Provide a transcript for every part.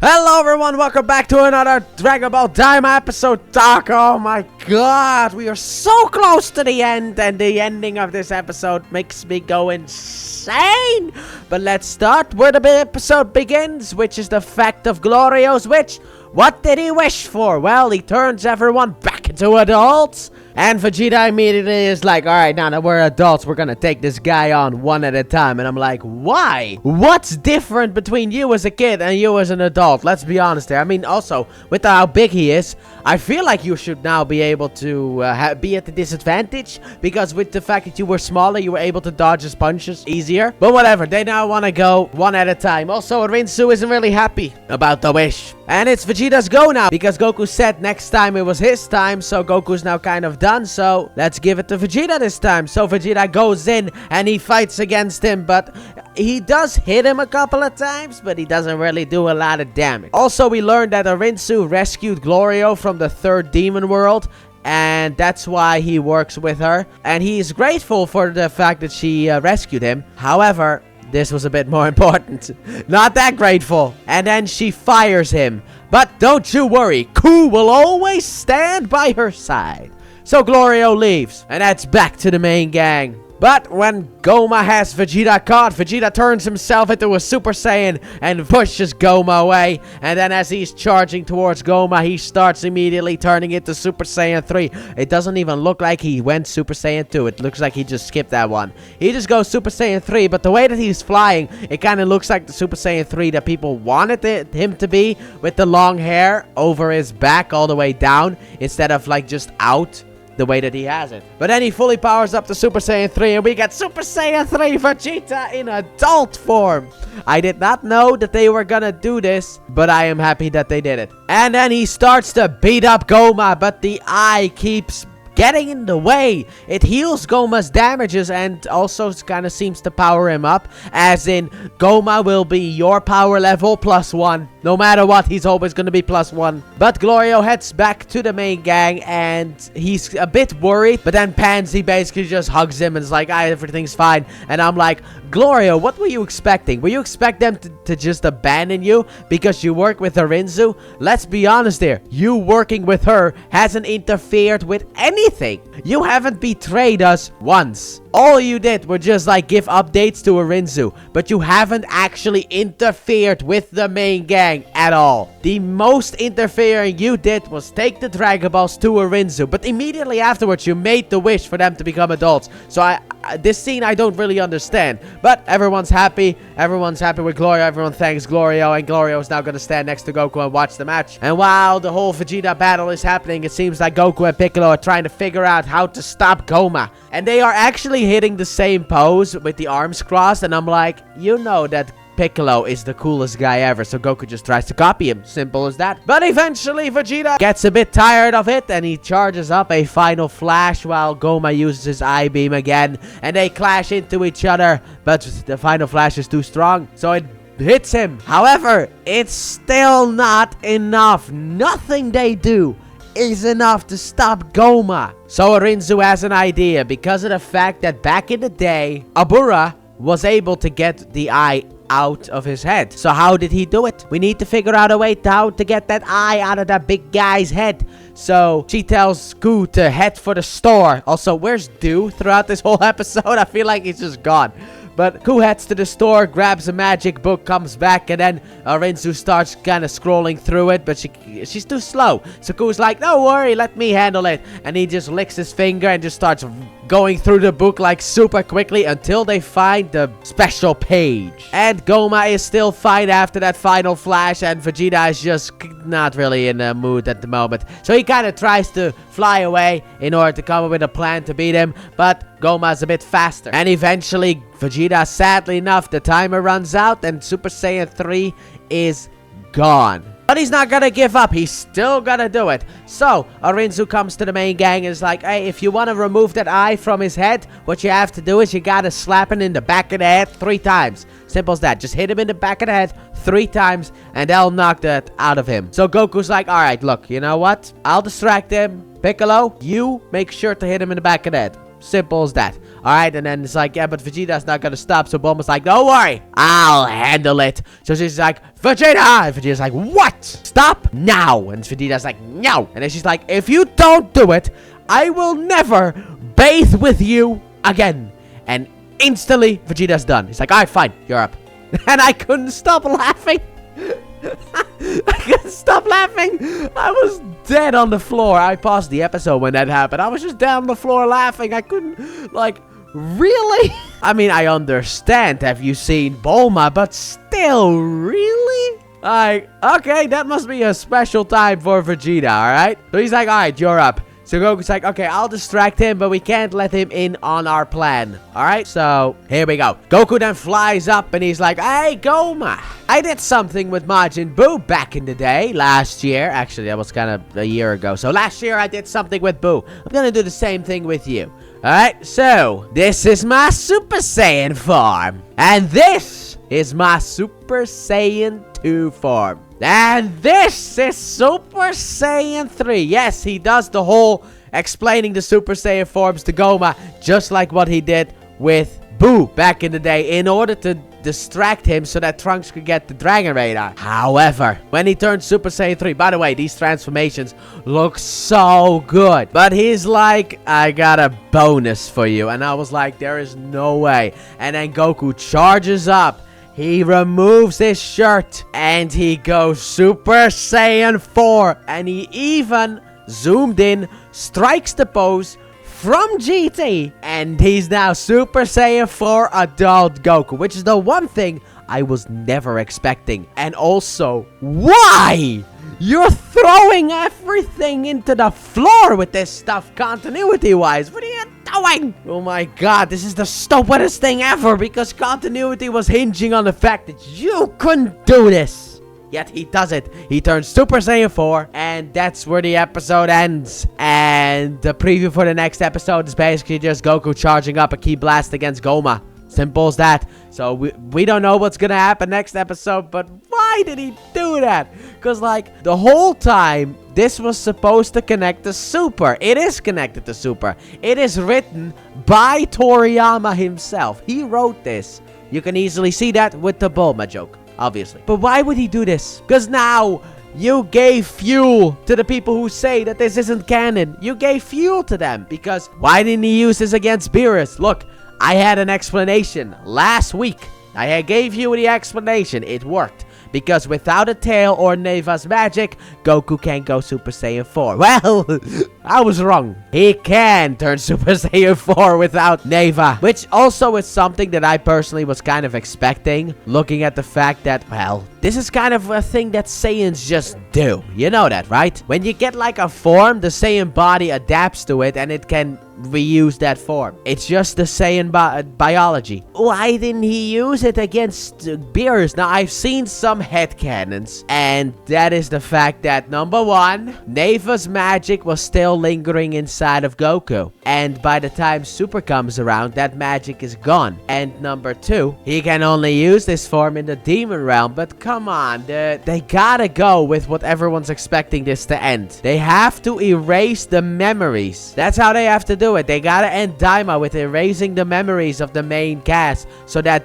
Hello everyone, welcome back to another Dragon Ball Daima episode talk. Oh my god, we are so close to the end, and the ending of this episode makes me go insane. But let's start where the episode begins, which is the fact of Glorio's wish. What did he wish for? Well, he turns everyone back into adults. And Vegeta immediately is like, alright, now that we're adults, we're gonna take this guy on one at a time. And I'm like, why? What's different between you as a kid and you as an adult? Let's be honest here. I mean, also, with how big he is, I feel like you should now be able to be at the disadvantage. Because with the fact that you were smaller, you were able to dodge his punches easier. But whatever, they now want to go one at a time. Also, Rinsu isn't really happy about the wish. And it's Vegeta's go now, because Goku said next time it was his time, so Goku's now kind of done, so let's give it to Vegeta this time. So Vegeta goes in, and he fights against him, but he does hit him a couple of times, but he doesn't really do a lot of damage. Also, we learned that Rinsu rescued Glorio from the third demon world, and that's why he works with her, and he's grateful for the fact that she rescued him. However, this was a bit more important. Not that grateful. And then she fires him. But don't you worry, Ku will always stand by her side. So Glorio leaves, and that's back to the main gang. But when Goma has Vegeta caught, Vegeta turns himself into a Super Saiyan and pushes Goma away. And then as he's charging towards Goma, he starts immediately turning into Super Saiyan 3. It doesn't even look like he went Super Saiyan 2. It looks like he just skipped that one. He just goes Super Saiyan 3, but the way that he's flying, it kind of looks like the Super Saiyan 3 that people wanted him to be, with the long hair over his back all the way down, instead of like just out the way that he has it. But then he fully powers up to Super Saiyan 3, and we get Super Saiyan 3 Vegeta in adult form. I did not know that they were gonna do this, but I am happy that they did it. And then he starts to beat up Goma, but the eye keeps getting in the way. It heals Goma's damages and also kind of seems to power him up, as in Goma will be your power level +1. No matter what, he's always going to be +1. But Glorio heads back to the main gang, and he's a bit worried, but then Pansy basically just hugs him and is like, everything's fine. And I'm like, Glorio, what were you expecting? Were you expect them to just abandon you because you work with Rinsu? Let's be honest here. You working with her hasn't interfered with anything. You haven't betrayed us once. All you did were just like give updates to Rinsu, but you haven't actually interfered with the main gang at all. The most interfering you did was take the Dragon Balls to Rinsu, but immediately afterwards you made the wish for them to become adults. So this scene I don't really understand, but everyone's happy. Everyone's happy with Glorio. Everyone thanks Glorio, and Glorio is now going to stand next to Goku and watch the match. And while the whole Vegeta battle is happening, it seems like Goku and Piccolo are trying to figure out how to stop Goma. And they are actually hitting the same pose with the arms crossed, and I'm like, you know that Piccolo is the coolest guy ever, so Goku just tries to copy him. Simple as that. But eventually Vegeta gets a bit tired of it, and he charges up a final flash while Goma uses his eye beam again, and they clash into each other, but the final flash is too strong, so it hits him. However, it's still not enough. Nothing they do is enough to stop Goma. So Rinsu has an idea, because of the fact that back in the day, Abura was able to get the eye out of his head. So how did he do it? We need to figure out a way how to get that eye out of that big guy's head. So she tells Ku to head for the store. Also, where's Do throughout this whole episode? I feel like he's just gone. But Ku heads to the store, grabs a magic book, comes back, and then Rinsu starts kind of scrolling through it, but she's too slow. So Ku's like, don't worry, let me handle it. And he just licks his finger and just starts going through the book like super quickly until they find the special page. And Goma is still fine after that final flash, and Vegeta is just not really in the mood at the moment. So he kind of tries to fly away in order to come up with a plan to beat him, but Goma's a bit faster. And eventually, Vegeta, sadly enough, the timer runs out and Super Saiyan 3 is gone. But he's not gonna give up. He's still gonna do it. So, Rinsu comes to the main gang and is like, hey, if you want to remove that eye from his head, what you have to do is you gotta slap him in the back of the head 3 times. Simple as that. Just hit him in the back of the head 3 times, and they'll knock that out of him. So Goku's like, alright, look, you know what? I'll distract him. Piccolo, you make sure to hit him in the back of the head. Simple as that. Alright, and then it's like, yeah, but Vegeta's not gonna stop. So Bulma's like, don't worry, I'll handle it. So she's like, Vegeta! And Vegeta's like, what? Stop now. And Vegeta's like, no. And then she's like, if you don't do it, I will never bathe with you again. And instantly, Vegeta's done. He's like, alright, fine, you're up. And I couldn't stop laughing. I couldn't stop laughing. I was dead on the floor. I paused the episode when that happened. I was just down on the floor laughing. I couldn't, like, really? I mean, I understand. Have you seen Bulma? But still, really? Like, okay, that must be a special time for Vegeta, alright? So he's like, alright, you're up. So Goku's like, okay, I'll distract him, but we can't let him in on our plan. Alright, so here we go. Goku then flies up and he's like, hey, Goma, I did something with Majin Buu back in the day, last year. Actually, that was kind of a year ago. So last year, I did something with Buu. I'm gonna do the same thing with you. Alright, so this is my Super Saiyan form. And this is my Super Saiyan 2 form. And this is Super Saiyan 3. Yes, he does the whole explaining the Super Saiyan forms to Goma, just like what he did with Buu back in the day, in order to distract him so that Trunks could get the Dragon Radar. However, when he turned Super Saiyan 3, by the way, these transformations look so good. But he's like, I got a bonus for you. And I was like, there is no way. And then Goku charges up. He removes his shirt and he goes Super Saiyan 4. And he even zoomed in, strikes the pose from GT. And he's now Super Saiyan 4 Adult Goku, which is the one thing I was never expecting. And also, why? You're throwing everything into the floor with this stuff continuity-wise. What are you doing? Oh my god, this is the stupidest thing ever, because continuity was hinging on the fact that you couldn't do this. Yet he does it. He turns Super Saiyan 4, and that's where the episode ends. And the preview for the next episode is basically just Goku charging up a Ki Blast against Goma. Simple as that. So we don't know what's gonna happen next episode, but why did he do that? Because, like, the whole time, this was supposed to connect to Super. It is connected to Super. It is written by Toriyama himself. He wrote this. You can easily see that with the Bulma joke, obviously. But why would he do this? Because now you gave fuel to the people who say that this isn't canon. You gave fuel to them. Because why didn't he use this against Beerus? Look, I had an explanation last week. I gave you the explanation. It worked. Because without a tail or Neva's magic, Goku can't go Super Saiyan 4. Well, I was wrong. He can turn Super Saiyan 4 without Neva. Which also is something that I personally was kind of expecting. Looking at the fact that, well, this is kind of a thing that Saiyans just do. You know that, right? When you get like a form, the Saiyan body adapts to it and it can reuse that form. It's just the Saiyan biology. Why didn't he use it against Beerus? Now, I've seen some headcanons, and that is the fact that, number one, Neva's magic was still lingering inside of Goku, and by the time Super comes around, that magic is gone. And number two, he can only use this form in the demon realm. But come on, they gotta go with what everyone's expecting this to end. They have to erase the memories. That's how they have to do it. They gotta end Daima with erasing the memories of the main cast, so that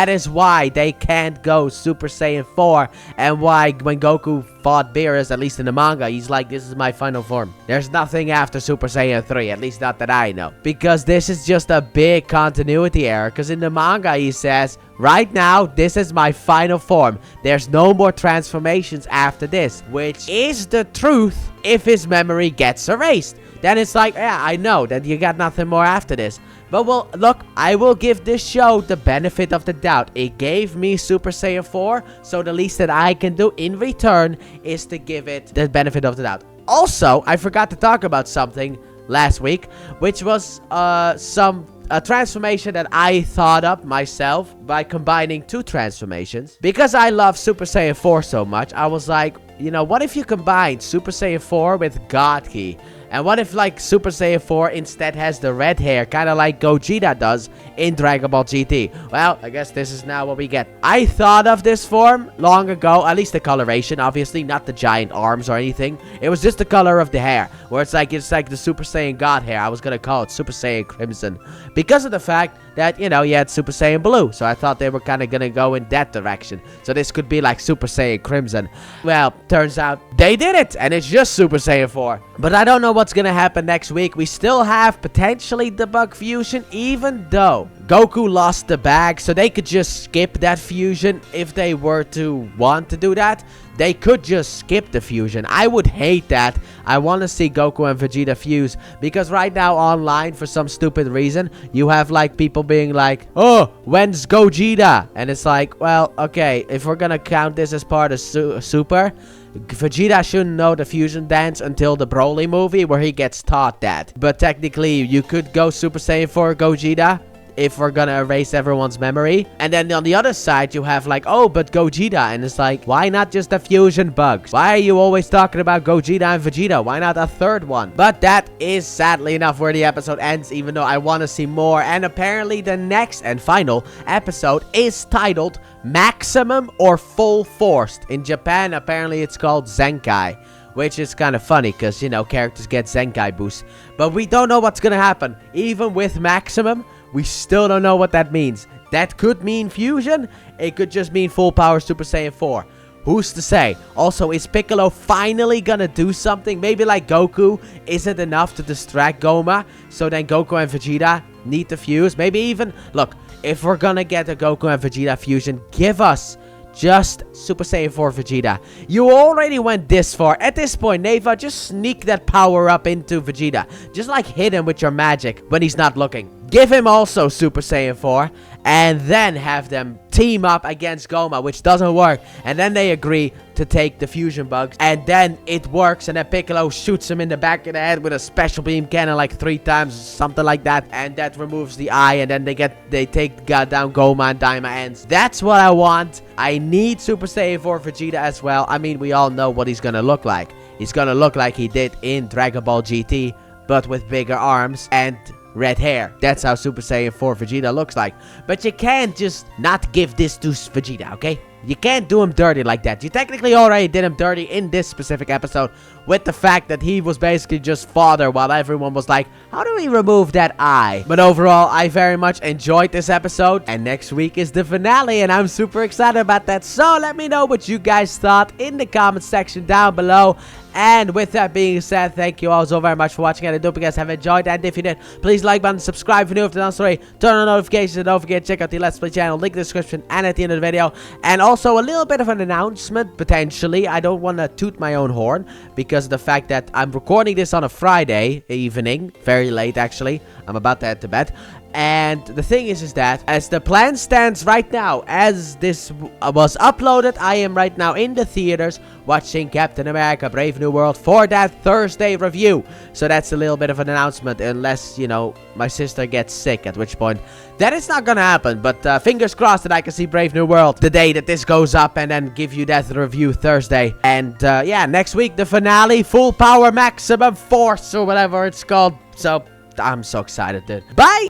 is why they can't go Super Saiyan 4, and why when Goku fought Beerus, at least in the manga, he's like, this is my final form. There's nothing after Super Saiyan 3, at least not that I know. Because this is just a big continuity error, because in the manga he says, right now, this is my final form. There's no more transformations after this, which is the truth if his memory gets erased. Then it's like, yeah, I know that you got nothing more after this. But, well, look, I will give this show the benefit of the doubt. It gave me Super Saiyan 4, so the least that I can do in return is to give it the benefit of the doubt. Also, I forgot to talk about something last week, which was a transformation that I thought up myself by combining two transformations. Because I love Super Saiyan 4 so much, I was like, you know, what if you combine Super Saiyan 4 with God Ki? And what if, like, Super Saiyan 4 instead has the red hair, kind of like Gogeta does in Dragon Ball GT? Well, I guess this is now what we get. I thought of this form long ago, at least the coloration, obviously, not the giant arms or anything. It was just the color of the hair, where it's like the Super Saiyan God hair. I was gonna call it Super Saiyan Crimson, because of the fact that, you know, you had Super Saiyan Blue, so I thought they were kind of gonna go in that direction. So this could be like Super Saiyan Crimson. Well, turns out they did it, and it's just Super Saiyan 4. But I don't know what's gonna happen next week. We still have potentially the bug fusion, even though Goku lost the bag, so they could just skip that fusion if they were to want to do that. They could just skip the fusion. I would hate that. I want to see Goku and Vegeta fuse, because right now online, for some stupid reason, you have like people being like, oh, when's Gogeta? And it's like, well, okay, if we're gonna count this as part of Super, Vegeta shouldn't know the fusion dance until the Broly movie, where he gets taught that. But technically, you could go Super Saiyan 4 Gogeta if we're gonna erase everyone's memory. And then on the other side, you have like, oh, but Gogeta. And it's like, why not just the fusion bugs? Why are you always talking about Gogeta and Vegeta? Why not a third one? But that is sadly enough where the episode ends, even though I want to see more. And apparently the next and final episode is titled Maximum or Full Force. In Japan, apparently it's called Zenkai, which is kind of funny because, you know, characters get Zenkai boosts. But we don't know what's gonna happen. Even with Maximum, we still don't know what that means. That could mean fusion. It could just mean full power Super Saiyan 4. Who's to say? Also, is Piccolo finally gonna do something? Maybe like Goku isn't enough to distract Goma, so then Goku and Vegeta need to fuse. Maybe even, look, if we're gonna get a Goku and Vegeta fusion, give us just Super Saiyan 4 Vegeta. You already went this far. At this point, Neva, just sneak that power up into Vegeta. Just like hit him with your magic when he's not looking. Give him also Super Saiyan 4, and then have them team up against Goma, which doesn't work. And then they agree to take the fusion bugs, and then it works, and then Piccolo shoots him in the back of the head with a special beam cannon like 3 times, something like that, and that removes the eye, and then they take down Goma, and Daima ends. That's what I want. I need Super Saiyan 4 Vegeta as well. I mean, we all know what he's gonna look like. He's gonna look like he did in Dragon Ball GT, but with bigger arms and red hair. That's how Super Saiyan 4 Vegeta looks like. But you can't just not give this to Vegeta, okay? You can't do him dirty like that. You technically already did him dirty in this specific episode with the fact that he was basically just fodder while everyone was like, how do we remove that eye? But overall, I very much enjoyed this episode, and next week is the finale, and I'm super excited about that. So let me know what you guys thought in the comment section down below. And with that being said, thank you all so very much for watching, and I hope you guys have enjoyed. And if you did, please like button, subscribe if you're new, if you're not already, turn on notifications, and don't forget to check out the Let's Play channel, link in the description and at the end of the video. And also a little bit of an announcement, potentially. I don't want to toot my own horn because of the fact that I'm recording this on a Friday evening, very late actually. I'm about to head to bed. And the thing is that as the plan stands right now, as this was uploaded, I am right now in the theaters watching Captain America Brave New World for that Thursday review. So that's a little bit of an announcement, unless, you know, my sister gets sick, at which point that is not gonna happen. But fingers crossed that I can see Brave New World the day that this goes up, and then give you that review Thursday. And yeah, next week the finale, Full Power Maximum Force or whatever it's called. So I'm so excited, dude. Bye!